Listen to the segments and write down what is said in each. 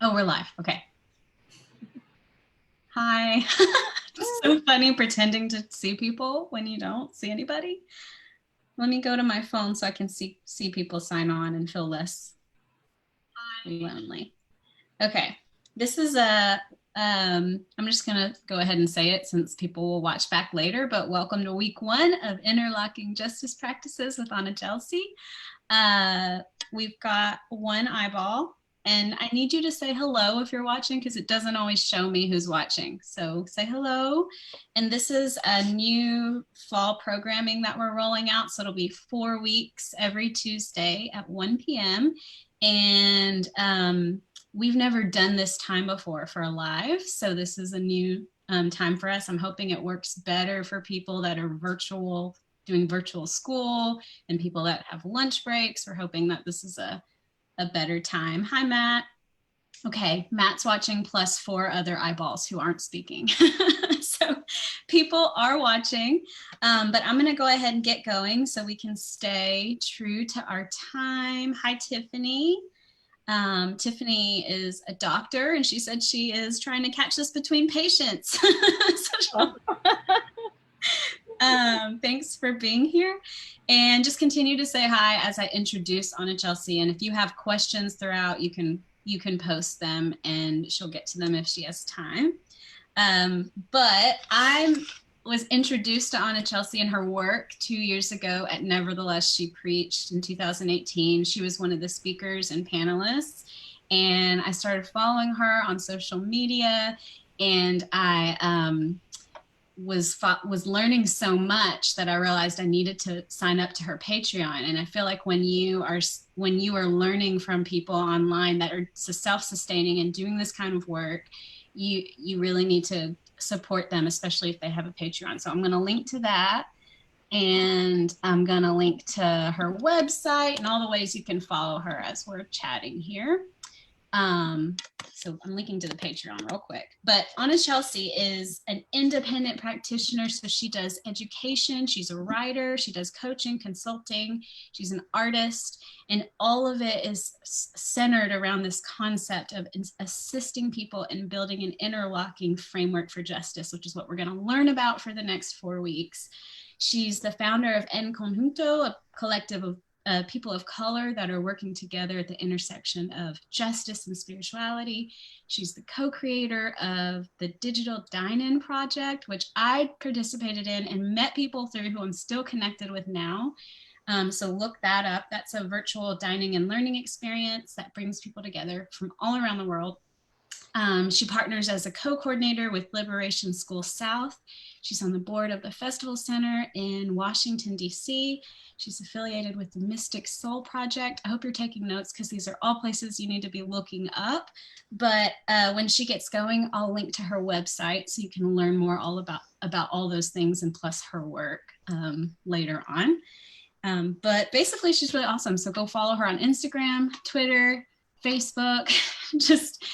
Oh, we're live. Okay. Hi. It's so funny pretending to see people when you don't see anybody. Let me go to my phone so I can see people sign on and feel less lonely. Okay. This is I'm just gonna go ahead and say it since people will watch back later, but welcome to week 1 of Interlocking Justice Practices with AnaYelsi. Uh, we've got one eyeball, and I need you to say hello if you're watching because it doesn't always show me who's watching. So say hello. And this is a new fall programming that we're rolling out. So it'll be 4 weeks every Tuesday at 1 p.m. And we've never done this time before for a live. So this is a new time for us. I'm hoping it works better for people that are doing virtual school and people that have lunch breaks. We're hoping that this is a better time. Hi, Matt. Okay, Matt's watching plus 4 other eyeballs who aren't speaking. So people are watching, but I'm gonna go ahead and get going so we can stay true to our time. Hi, Tiffany. Tiffany is a doctor and she said she is trying to catch us between patients. So thanks for being here, and just continue to say hi as I introduce AnaYelsi. And if you have questions throughout, you can post them, and she'll get to them if she has time. But I was introduced to AnaYelsi and her work 2 years ago at Nevertheless She Preached in 2018. She was one of the speakers and panelists, and I started following her on social media, and I was learning so much that I realized I needed to sign up to her Patreon. And I feel like when you are learning from people online that are self-sustaining and doing this kind of work, you really need to support them, especially if they have a Patreon. So I'm going to link to that, and I'm going to link to her website and all the ways you can follow her as we're chatting here. So I'm linking to the Patreon real quick. But AnaYelsi is an independent practitioner. So she does education, she's a writer, she does coaching, consulting, she's an artist, and all of it is centered around this concept of assisting people in building an interlocking framework for justice, which is what we're going to learn about for the next 4 weeks. She's the founder of En Conjunto, a collective of people of color that are working together at the intersection of justice and spirituality. She's the co-creator of the Digital Dine-In Project, which I participated in and met people through who I'm still connected with now. So look that up. That's a virtual dining and learning experience that brings people together from all around the world. She partners as a co-coordinator with Liberation School South. She's on the board of the Festival Center in Washington, D.C. She's affiliated with the Mystic Soul Project. I hope you're taking notes because these are all places you need to be looking up. But when she gets going, I'll link to her website so you can learn more all about all those things and plus her work later on. But basically, she's really awesome. So go follow her on Instagram, Twitter, Facebook. Just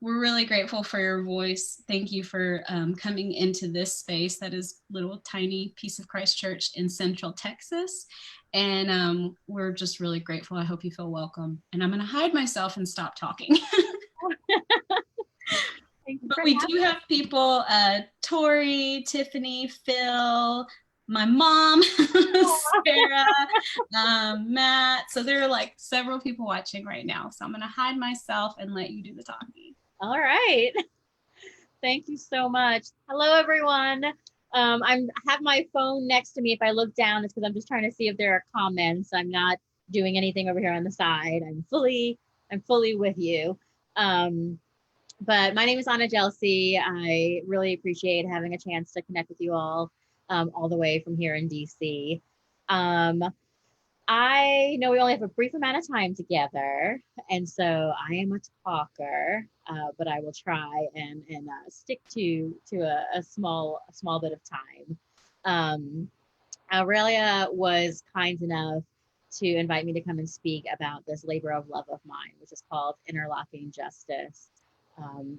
we're really grateful for your voice. Thank you for coming into this space that is little tiny piece of Christ Church in Central Texas. And we're just really grateful. I hope you feel welcome. And I'm going to hide myself and stop talking. But we do have people, Tori, Tiffany, Phil, my mom, Sarah, Matt. So there are like several people watching right now. So I'm going to hide myself and let you do the talking. All right. Thank you so much. Hello, everyone. I have my phone next to me. If I look down, it's because I'm just trying to see if there are comments. I'm not doing anything over here on the side. I'm fully with you. But my name is AnaYelsi. I really appreciate having a chance to connect with you all the way from here in DC. I know we only have a brief amount of time together, and so I am a talker, but I will try and stick to a small bit of time. Aurelia was kind enough to invite me to come and speak about this labor of love of mine, which is called Interlocking Justice.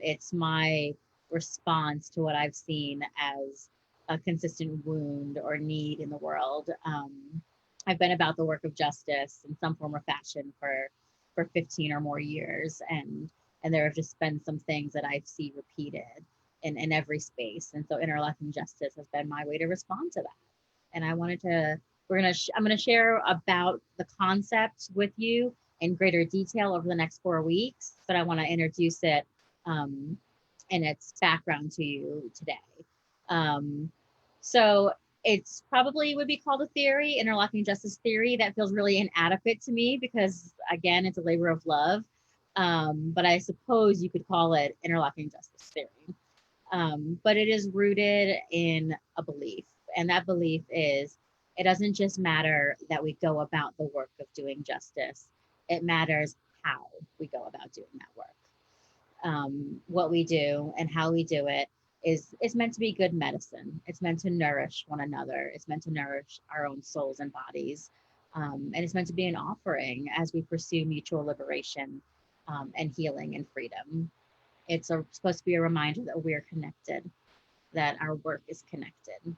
It's my response to what I've seen as a consistent wound or need in the world. I've been about the work of justice in some form or fashion for 15 or more years, and And there have just been some things that I see repeated in every space. And so interlocking justice has been my way to respond to that. And I wanted to, I'm going to share about the concept with you in greater detail over the next 4 weeks, but I want to introduce it and its background to you today. So it's probably would be called a theory, interlocking justice theory. That feels really inadequate to me because, again, it's a labor of love. But I suppose you could call it interlocking justice theory. But it is rooted in a belief. And that belief is it doesn't just matter that we go about the work of doing justice, it matters how we go about doing that work. What we do and how we do it is meant to be good medicine. It's meant to nourish one another. It's meant to nourish our own souls and bodies. And it's meant to be an offering as we pursue mutual liberation and healing and freedom. It's supposed to be a reminder that we're connected, that our work is connected.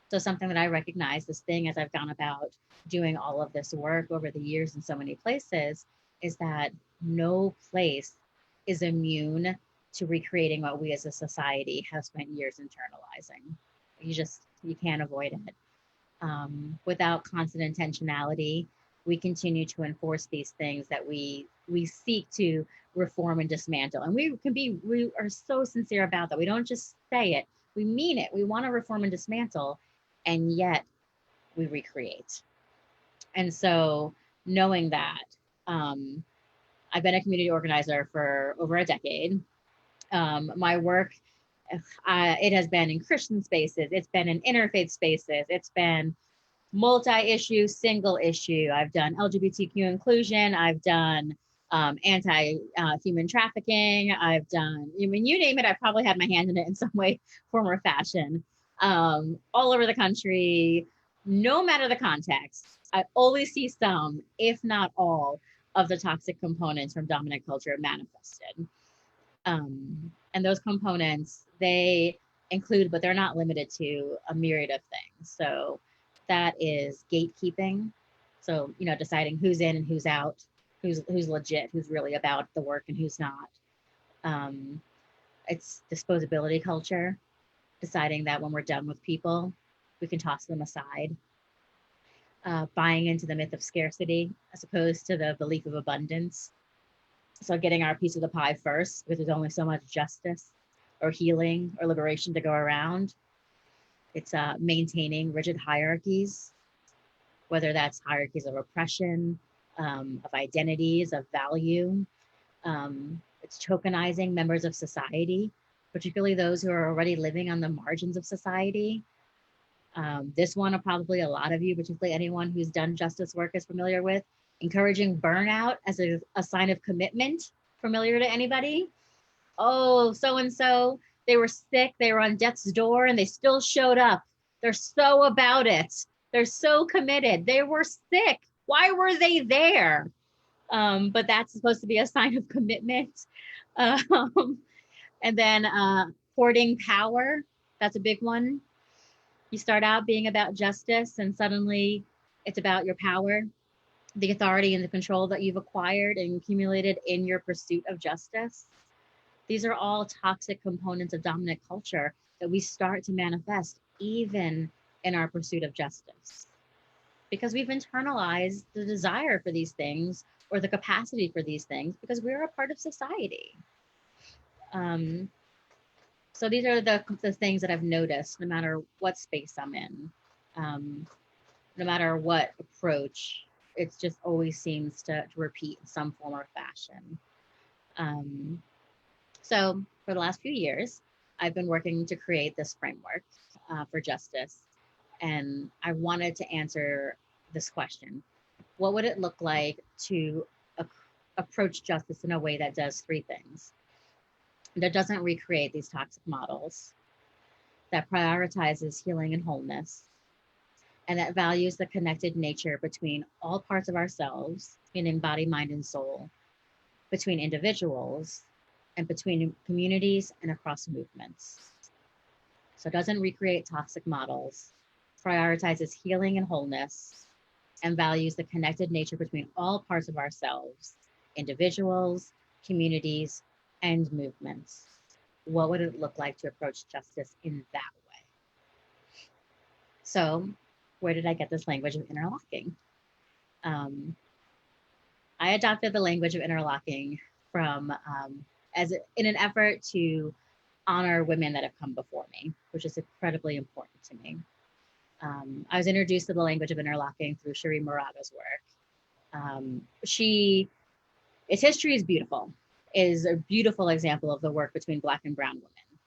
So something that I recognize, this thing as I've gone about doing all of this work over the years in so many places, is that no place is immune to recreating what we as a society have spent years internalizing. You can't avoid it. Without constant intentionality, we continue to enforce these things that we seek to reform and dismantle. And we are so sincere about that. We don't just say it, we mean it. We want to reform and dismantle, and yet we recreate. And so knowing that, I've been a community organizer for over a decade. My work, it has been in Christian spaces, it's been in interfaith spaces, it's been multi-issue, single issue. I've done LGBTQ inclusion, I've done anti-human trafficking, I've done, you name it, I've probably had my hand in it in some way, form, or fashion. All over the country, no matter the context, I always see some, if not all, of the toxic components from dominant culture manifested. And those components, they include, but they're not limited to, a myriad of things. So that is gatekeeping. So, deciding who's in and who's out, who's legit, who's really about the work and who's not. It's disposability culture, deciding that when we're done with people, we can toss them aside. Buying into the myth of scarcity as opposed to the belief of abundance. So getting our piece of the pie first, because there's only so much justice or healing or liberation to go around. It's maintaining rigid hierarchies, whether that's hierarchies of oppression, of identities, of value. It's tokenizing members of society, particularly those who are already living on the margins of society. This one, probably a lot of you, particularly anyone who's done justice work, is familiar with. Encouraging burnout as a sign of commitment. Familiar to anybody? Oh, so-and-so, they were sick, they were on death's door, and they still showed up. They're so about it. They're so committed. They were sick. Why were they there? But that's supposed to be a sign of commitment. And then hoarding power. That's a big one. You start out being about justice, and suddenly it's about your power, the authority and the control that you've acquired and accumulated in your pursuit of justice. These are all toxic components of dominant culture that we start to manifest even in our pursuit of justice, because we've internalized the desire for these things or the capacity for these things because we're a part of society. So these are the things that I've noticed, no matter what space I'm in, no matter what approach, it just always seems to repeat in some form or fashion. So for the last few years, I've been working to create this framework for justice. And I wanted to answer this question. What would it look like to approach justice in a way that does three things? That doesn't recreate these toxic models, that prioritizes healing and wholeness, and that values the connected nature between all parts of ourselves, meaning body, mind, and soul, between individuals, and between communities and across movements. So it doesn't recreate toxic models, prioritizes healing and wholeness, and values the connected nature between all parts of ourselves, individuals, communities, and movements. What would it look like to approach justice in that way? So, where did I get this language of interlocking? I adopted the language of interlocking from in an effort to honor women that have come before me, which is incredibly important to me. I was introduced to the language of interlocking through Cherie Moraga's work. Its history is beautiful. It is a beautiful example of the work between Black and Brown women.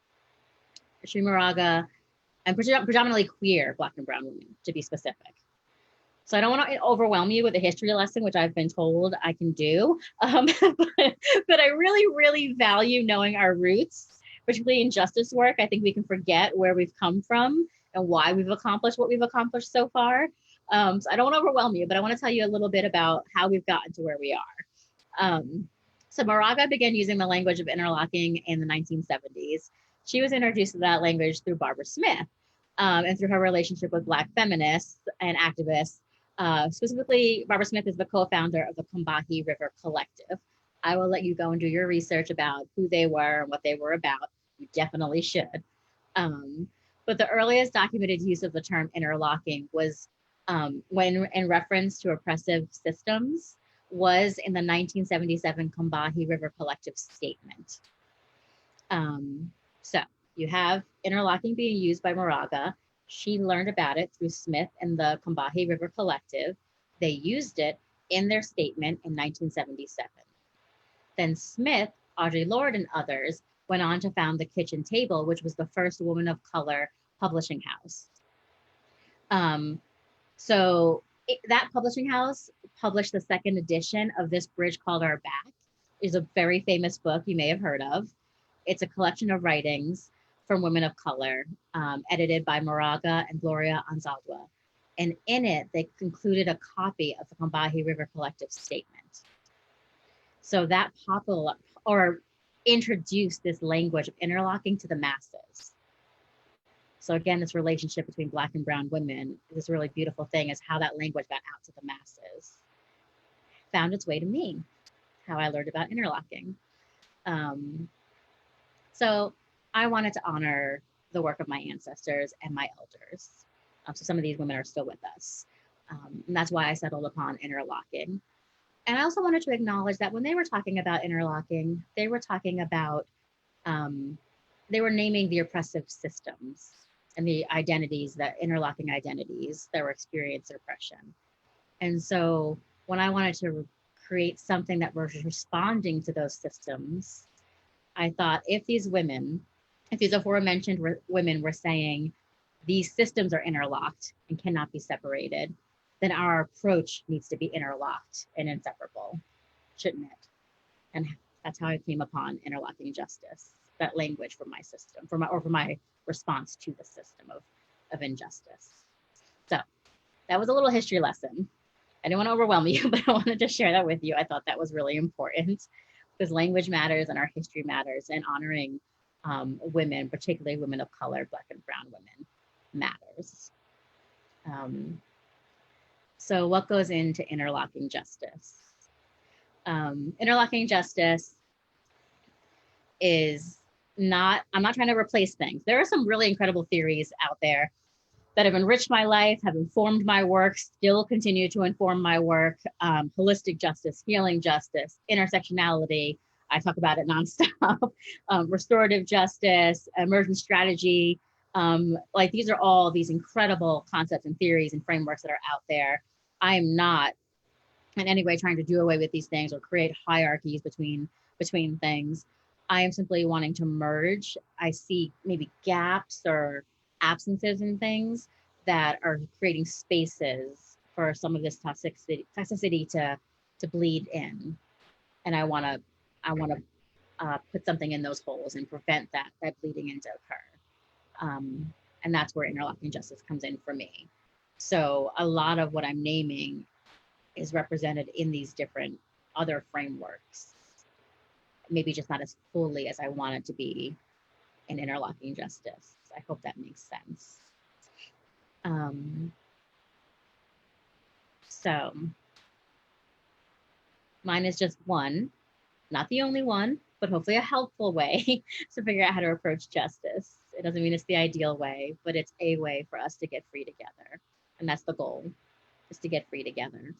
Cherie Moraga, and predominantly queer Black and Brown women, to be specific. So I don't want to overwhelm you with a history lesson, which I've been told I can do. But I really, really value knowing our roots, particularly in justice work. I think we can forget where we've come from and why we've accomplished what we've accomplished so far. So I don't want to overwhelm you, but I want to tell you a little bit about how we've gotten to where we are. So Moraga began using the language of interlocking in the 1970s. She was introduced to that language through Barbara Smith and through her relationship with Black feminists and activists. Specifically, Barbara Smith is the co-founder of the Combahee River Collective. I will let you go and do your research about who they were and what they were about. You definitely should. But the earliest documented use of the term interlocking was when in reference to oppressive systems was in the 1977 Combahee River Collective statement. So you have interlocking being used by Moraga. She learned about it through Smith and the Combahee River Collective. They used it in their statement in 1977. Then Smith, Audre Lorde, and others went on to found the Kitchen Table, which was the first woman of color publishing house. That publishing house published the second edition of This Bridge Called Our Back. It's a very famous book you may have heard of. It's a collection of writings from women of color, edited by Moraga and Gloria Anzaldúa. And in it, they included a copy of the Combahee River Collective statement. So that introduced this language of interlocking to the masses. So again, this relationship between Black and Brown women, this really beautiful thing is how that language got out to the masses. Found its way to me, how I learned about interlocking. So I wanted to honor the work of my ancestors and my elders. So some of these women are still with us. And that's why I settled upon interlocking. And I also wanted to acknowledge that when they were talking about interlocking, they were talking about, they were naming the oppressive systems and the identities, the interlocking identities that were experiencing oppression. And so when I wanted to create something that was responding to those systems, I thought if these aforementioned women were saying these systems are interlocked and cannot be separated, then our approach needs to be interlocked and inseparable, shouldn't it? And that's how I came upon interlocking justice, that language for my system, for my response to the system of injustice. So that was a little history lesson. I didn't want to overwhelm you, but I wanted to share that with you. I thought that was really important because language matters and our history matters, and honoring women, particularly women of color, Black and Brown women, matters. So what goes into interlocking justice? Interlocking justice is not, I'm not trying to replace things. There are some really incredible theories out there that have enriched my life, have informed my work, still continue to inform my work. Holistic justice, healing justice, intersectionality, I talk about it nonstop. Restorative justice, emergent strategy. Like these are all these incredible concepts and theories and frameworks that are out there. I am not in any way trying to do away with these things or create hierarchies between things. I am simply wanting to merge. I see maybe gaps or absences in things that are creating spaces for some of this toxicity to bleed in. And I want to put something in those holes and prevent that bleeding in to occur. And that's where interlocking justice comes in for me. So a lot of what I'm naming is represented in these different other frameworks, maybe just not as fully as I want it to be in interlocking justice. I hope that makes sense. So mine is just one, Not the only one, but hopefully a helpful way to figure out how to approach justice. It doesn't mean it's the ideal way, but it's a way for us to get free together. And that's the goal, is to get free together.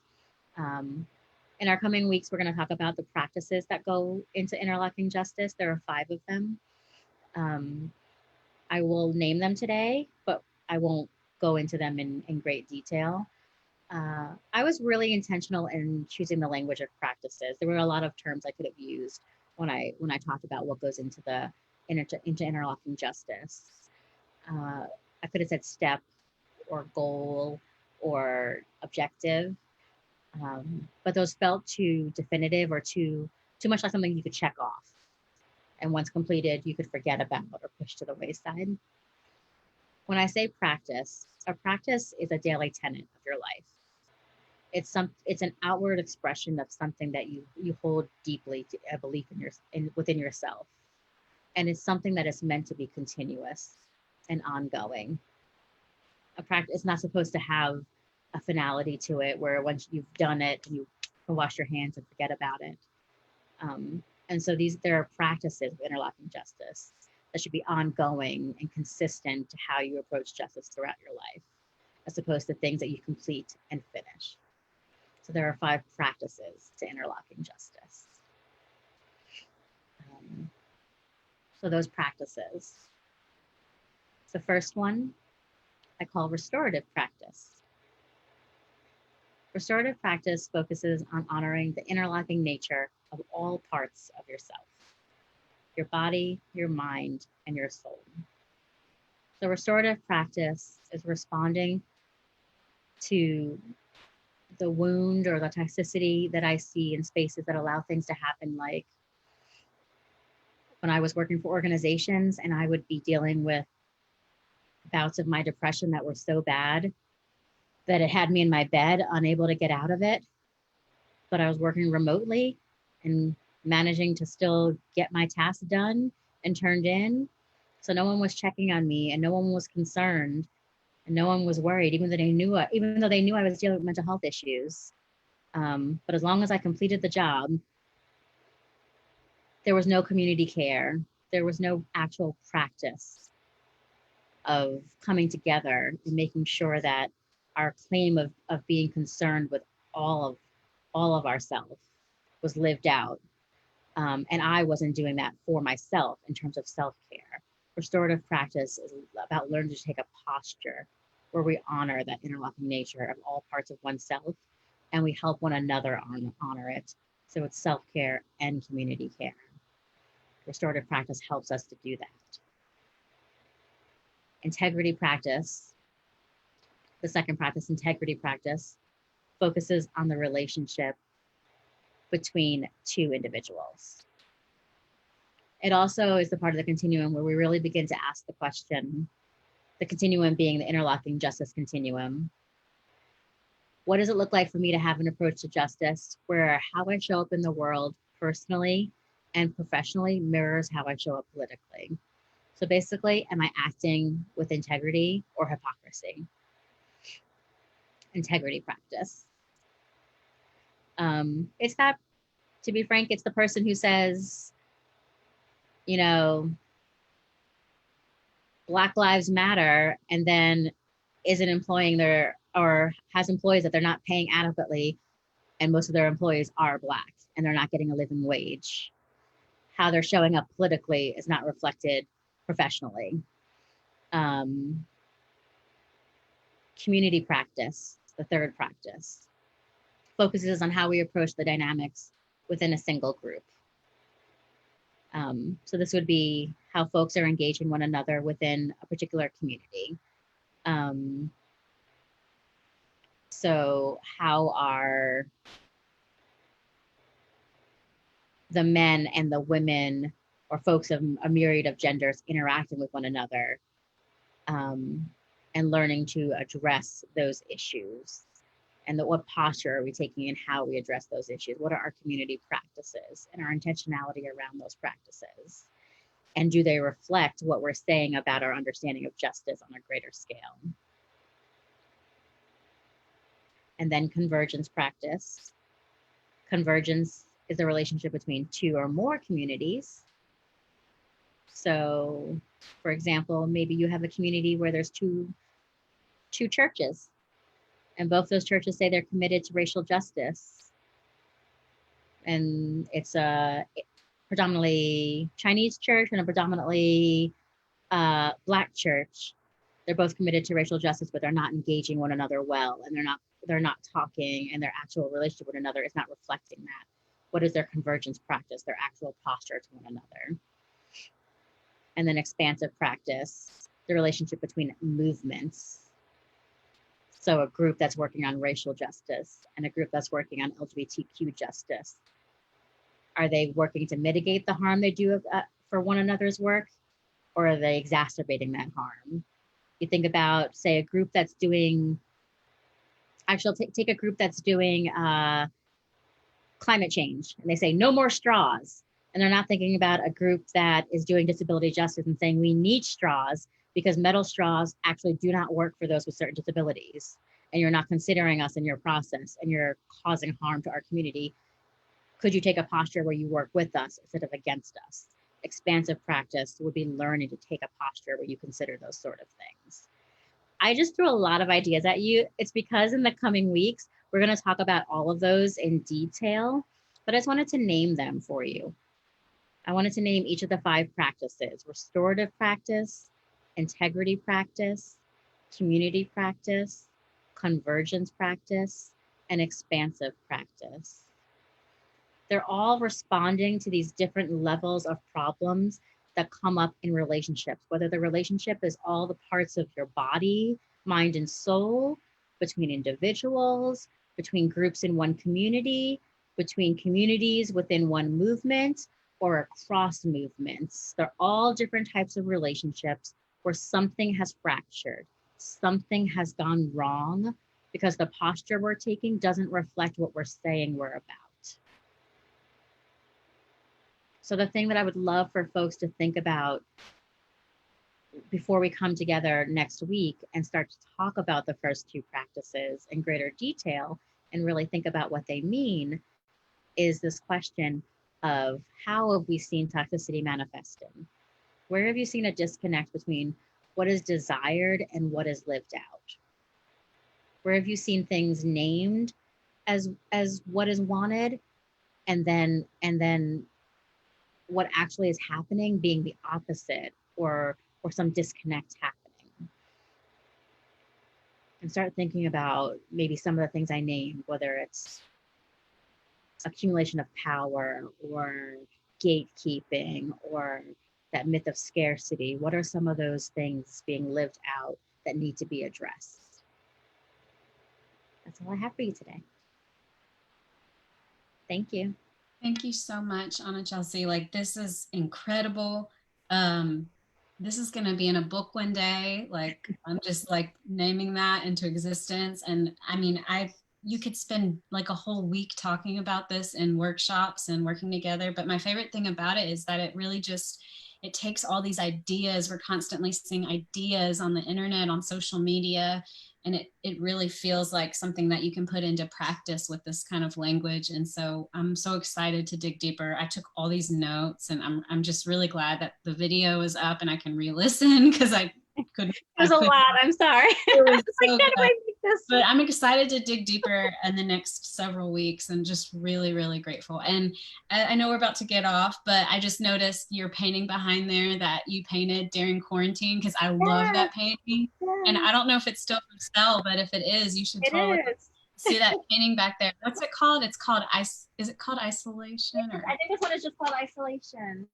In our coming weeks, we're going to talk about the practices that go into interlocking justice. There are 5 of them. I will name them today, but I won't go into them in great detail. I was really intentional in choosing the language of practices. There were a lot of terms I could have used when I talked about what goes into interlocking justice. I could have said step or goal or objective, but those felt too definitive or too much like something you could check off. And once completed, you could forget about or push to the wayside. When I say practice, a practice is a daily tenet of your life. It's an outward expression of something that you hold deeply, a belief within yourself. And it's something that is meant to be continuous and ongoing. A practice is not supposed to have a finality to it where once you've done it, you can wash your hands and forget about it. And so there are practices of interlocking justice that should be ongoing and consistent to how you approach justice throughout your life, as opposed to things that you complete and finish. So there are 5 practices to interlocking justice. So those practices. The first one I call restorative practice. Restorative practice focuses on honoring the interlocking nature of all parts of yourself, your body, your mind, and your soul. So restorative practice is responding to the wound or the toxicity that I see in spaces that allow things to happen, like when I was working for organizations and I would be dealing with bouts of my depression that were so bad that it had me in my bed, unable to get out of it. But I was working remotely and managing to still get my tasks done and turned in. So no one was checking on me and no one was concerned and no one was worried, even though they knew I was dealing with mental health issues. But as long as I completed the job, there was no community care. There was no actual practice of coming together and making sure that our claim of being concerned with all of ourselves was lived out. And I wasn't doing that for myself in terms of self-care. Restorative practice is about learning to take a posture where we honor that interlocking nature of all parts of oneself and we help one another honor it. So it's self-care and community care. Restorative practice helps us to do that. Integrity practice, the second practice, integrity practice, focuses on the relationship between 2 individuals. It also is the part of the continuum where we really begin to ask the question, the continuum being the interlocking justice continuum. What does it look like for me to have an approach to justice where how I show up in the world personally and professionally mirrors how I show up politically? So basically, am I acting with integrity or hypocrisy? Integrity practice. It's that, to be frank, it's the person who says, Black Lives Matter, and then isn't employing or has employees that they're not paying adequately, and most of their employees are Black, and they're not getting a living wage. How they're showing up politically is not reflected professionally. Community practice, the third practice, focuses on how we approach the dynamics within a single group. So this would be how folks are engaging one another within a particular community. So how are the men and the women or folks of a myriad of genders interacting with one another, and learning to address those issues? And what posture are we taking and how we address those issues? What are our community practices and our intentionality around those practices? And do they reflect what we're saying about our understanding of justice on a greater scale? And then convergence practice. Convergence is the relationship between two or more communities. So, for example, maybe you have a community where there's two churches, and both those churches say they're committed to racial justice. And it's a predominantly Chinese church and a predominantly Black church. They're both committed to racial justice, but they're not engaging one another well, and they're not talking, and their actual relationship with one another is not reflecting that. What is their convergence practice, their actual posture to one another? And then expansive practice, the relationship between movements. So a group that's working on racial justice and a group that's working on LGBTQ justice. Are they working to mitigate the harm they do for one another's work, or are they exacerbating that harm? You think about, say, a group that's doing, actually take a group that's doing climate change, and they say no more straws. And they're not thinking about a group that is doing disability justice and saying we need straws because metal straws actually do not work for those with certain disabilities. And you're not considering us in your process, and you're causing harm to our community. Could you take a posture where you work with us instead of against us? Expansive practice would be learning to take a posture where you consider those sort of things. I just threw a lot of ideas at you. It's because in the coming weeks, we're going to talk about all of those in detail, but I just wanted to name them for you. I wanted to name each of the 5 practices: restorative practice, integrity practice, community practice, convergence practice, and expansive practice. They're all responding to these different levels of problems that come up in relationships, whether the relationship is all the parts of your body, mind, and soul, between individuals, between groups in one community, between communities within one movement, or across movements. They're all different types of relationships where something has fractured, something has gone wrong because the posture we're taking doesn't reflect what we're saying we're about. So the thing that I would love for folks to think about before we come together next week and start to talk about the first 2 practices in greater detail and really think about what they mean is this question of how have we seen toxicity manifesting? Where have you seen a disconnect between what is desired and what is lived out? Where have you seen things named as what is wanted, and then what actually is happening being the opposite, or some disconnect happening? And start thinking about maybe some of the things I named, whether it's accumulation of power or gatekeeping or that myth of scarcity. What are some of those things being lived out that need to be addressed? That's all I have for you today. Thank you. Thank you so much, AnaYelsi. Like, this is incredible. This is going to be in a book one day. Like, I'm just like naming that into existence. And I mean, you could spend like a whole week talking about this in workshops and working together. But my favorite thing about it is that it really just, it takes all these ideas. We're constantly seeing ideas on the internet, on social media, and it really feels like something that you can put into practice with this kind of language. And so I'm so excited to dig deeper. I took all these notes, and I'm just really glad that the video is up and I can re-listen, because I couldn't. There's a lot. I'm sorry. It was so good. But I'm excited to dig deeper in the next several weeks, and just really, really grateful. And I know we're about to get off, but I just noticed your painting behind there that you painted during quarantine, because I love that painting. And I don't know if it's still for sale, but if it is, you should totally see that painting back there. What's it called? It's called is it called Isolation? Or? I think this one is just called Isolation.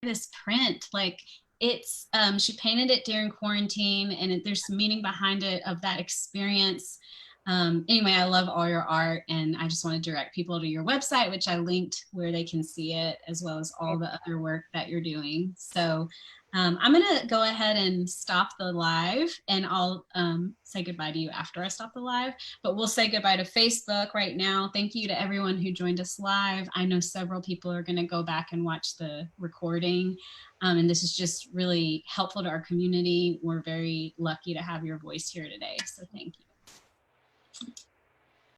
This print, like, it's she painted it during quarantine, and there's some meaning behind it of that experience. Anyway, I love all your art, and I just want to direct people to your website, which I linked, where they can see it, as well as all the other work that you're doing. So I'm going to go ahead and stop the live, and I'll say goodbye to you after I stop the live. But we'll say goodbye to Facebook right now. Thank you to everyone who joined us live. I know several people are going to go back and watch the recording. And this is just really helpful to our community. We're very lucky to have your voice here today. So thank you.